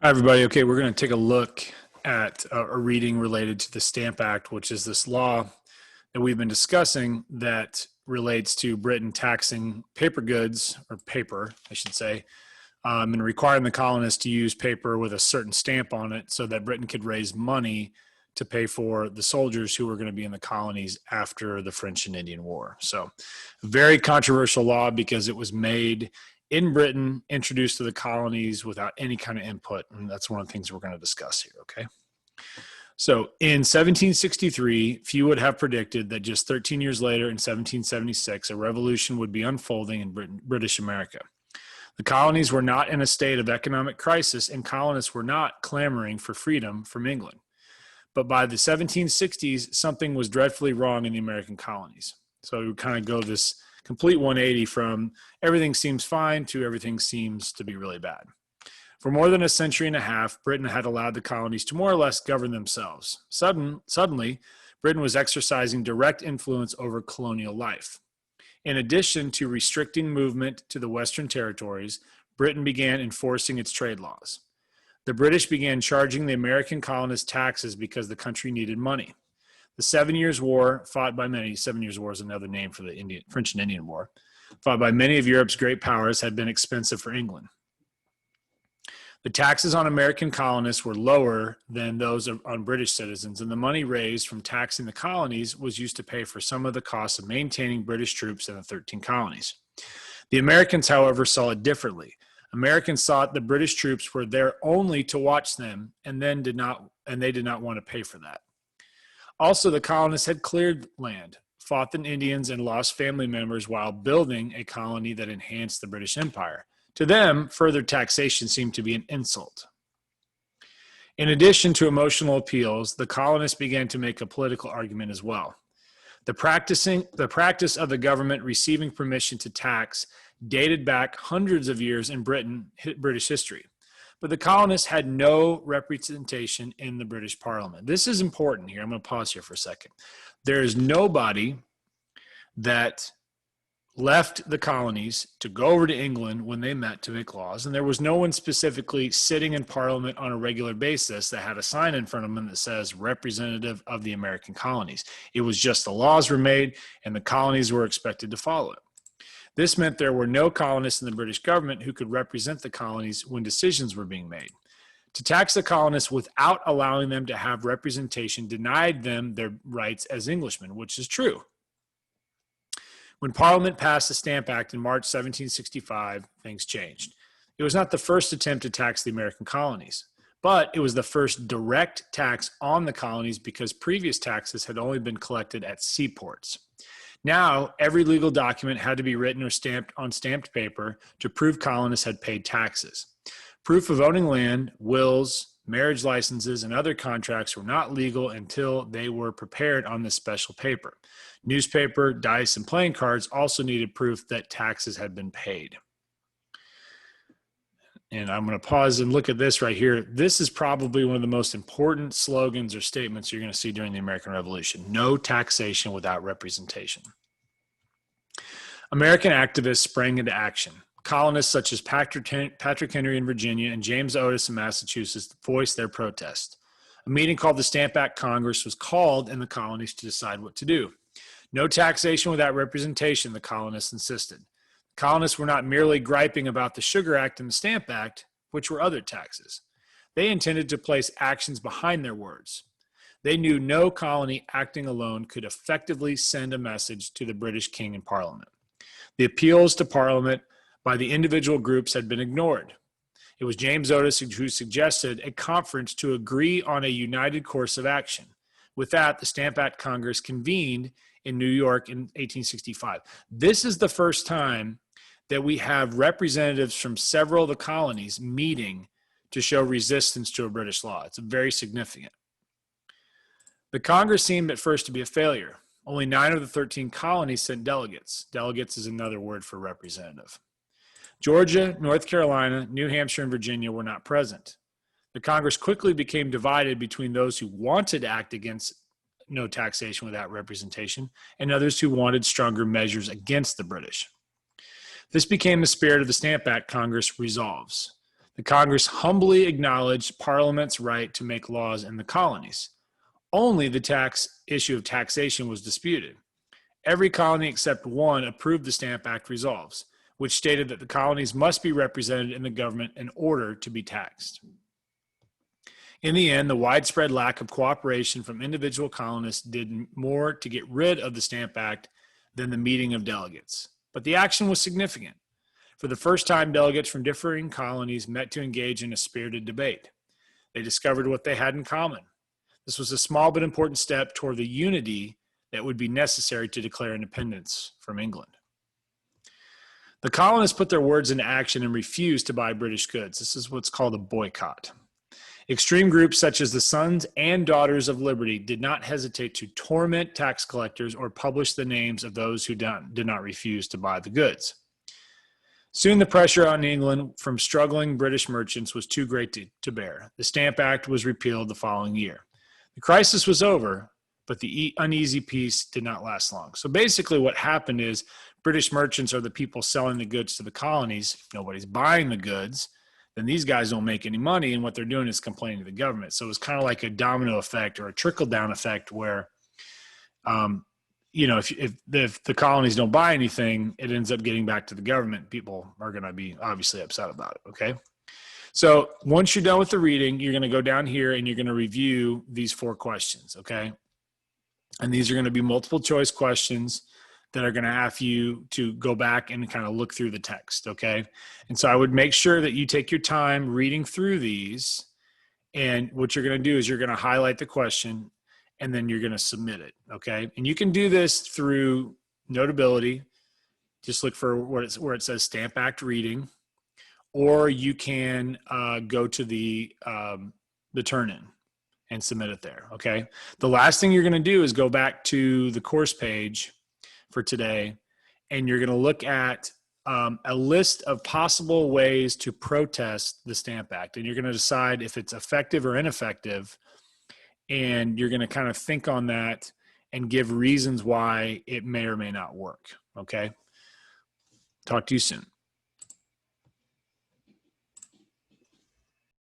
Hi, everybody. Okay, we're going to take a look at a reading related to the Stamp Act, which is this law that we've been discussing that relates to Britain taxing paper goods, or paper, I should say, and requiring the colonists to use paper with a certain stamp on it so that Britain could raise money to pay for the soldiers who were going to be in the colonies after the French and Indian War. So, very controversial law because it was made in Britain, introduced to the colonies without any kind of input. And that's one of the things we're going to discuss here, okay? So in 1763, few would have predicted that just 13 years later, in 1776, a revolution would be unfolding in British America. The colonies were not in a state of economic crisis, and colonists were not clamoring for freedom from England. But by the 1760s, something was dreadfully wrong in the American colonies. So we kind of go this complete 180 from everything seems fine to everything seems to be really bad. For more than a century and a half, Britain had allowed the colonies to more or less govern themselves. Suddenly, Britain was exercising direct influence over colonial life. In addition to restricting movement to the Western territories, Britain began enforcing its trade laws. The British began charging the American colonists taxes because the country needed money. The 7 Years' War, fought by many, 7 Years' War is another name for the French and Indian War, fought by many of Europe's great powers, had been expensive for England. The taxes on American colonists were lower than those on British citizens, and the money raised from taxing the colonies was used to pay for some of the costs of maintaining British troops in the 13 colonies. The Americans, however, saw it differently. Americans thought the British troops were there only to watch them, and they did not want to pay for that. Also, the colonists had cleared land, fought the Indians, and lost family members while building a colony that enhanced the British Empire. To them, further taxation seemed to be an insult. In addition to emotional appeals, the colonists began to make a political argument as well. The practice of the government receiving permission to tax dated back hundreds of years in British history. But the colonists had no representation in the British Parliament. This is important here. I'm going to pause here for a second. There is nobody that left the colonies to go over to England when they met to make laws, and there was no one specifically sitting in Parliament on a regular basis that had a sign in front of them that says representative of the American colonies. It was just the laws were made, and the colonies were expected to follow it. This meant there were no colonists in the British government who could represent the colonies when decisions were being made. To tax the colonists without allowing them to have representation denied them their rights as Englishmen, which is true. When Parliament passed the Stamp Act in March 1765, things changed. It was not the first attempt to tax the American colonies, but it was the first direct tax on the colonies because previous taxes had only been collected at seaports. Now, every legal document had to be written or stamped on stamped paper to prove colonists had paid taxes. Proof of owning land, wills, marriage licenses, and other contracts were not legal until they were prepared on this special paper. Newspaper, dice, and playing cards also needed proof that taxes had been paid. And I'm going to pause and look at this right here. This is probably one of the most important slogans or statements you're going to see during the American Revolution. No taxation without representation. American activists sprang into action. Colonists such as Patrick Henry in Virginia and James Otis in Massachusetts voiced their protest. A meeting called the Stamp Act Congress was called in the colonies to decide what to do. No taxation without representation, the colonists insisted. Colonists were not merely griping about the Sugar Act and the Stamp Act, which were other taxes. They intended to place actions behind their words. They knew no colony acting alone could effectively send a message to the British King and Parliament. The appeals to Parliament by the individual groups had been ignored. It was James Otis who suggested a conference to agree on a united course of action. With that, the Stamp Act Congress convened in New York in 1865. This is the first time that we have representatives from several of the colonies meeting to show resistance to a British law. It's very significant. The Congress seemed at first to be a failure. Only 9 of the 13 colonies sent delegates. Delegates is another word for representative. Georgia, North Carolina, New Hampshire, and Virginia were not present. The Congress quickly became divided between those who wanted to act against no taxation without representation and others who wanted stronger measures against the British. This became the spirit of the Stamp Act Congress resolves. The Congress humbly acknowledged Parliament's right to make laws in the colonies. Only the issue of taxation was disputed. Every colony except one approved the Stamp Act resolves, which stated that the colonies must be represented in the government in order to be taxed. In the end, the widespread lack of cooperation from individual colonists did more to get rid of the Stamp Act than the meeting of delegates. But the action was significant. For the first time, delegates from differing colonies met to engage in a spirited debate. They discovered what they had in common. This was a small but important step toward the unity that would be necessary to declare independence from England. The colonists put their words into action and refused to buy British goods. This is what's called a boycott. Extreme groups such as the Sons and Daughters of Liberty did not hesitate to torment tax collectors or publish the names of those who did not refuse to buy the goods. Soon the pressure on England from struggling British merchants was too great to bear. The Stamp Act was repealed the following year. The crisis was over, but the uneasy peace did not last long. So basically what happened is British merchants are the people selling the goods to the colonies. If nobody's buying the goods, then these guys don't make any money, and what they're doing is complaining to the government. So it's kind of like a domino effect or a trickle-down effect where, if the colonies don't buy anything, it ends up getting back to the government. People are going to be obviously upset about it, okay? So once you're done with the reading, you're going to go down here and you're going to review these 4 questions, okay? And these are going to be multiple choice questions that are going to have you to go back and kind of look through the text, okay? And so I would make sure that you take your time reading through these, and what you're going to do is you're going to highlight the question, and then you're going to submit it, okay? And you can do this through Notability. Just look for where it says Stamp Act Reading, or you can go to the Turn-In and submit it there, okay? The last thing you're going to do is go back to the course page for today, and you're going to look at a list of possible ways to protest the Stamp Act, and you're going to decide if it's effective or ineffective, and you're going to kind of think on that and give reasons why it may or may not work, okay? Talk to you soon.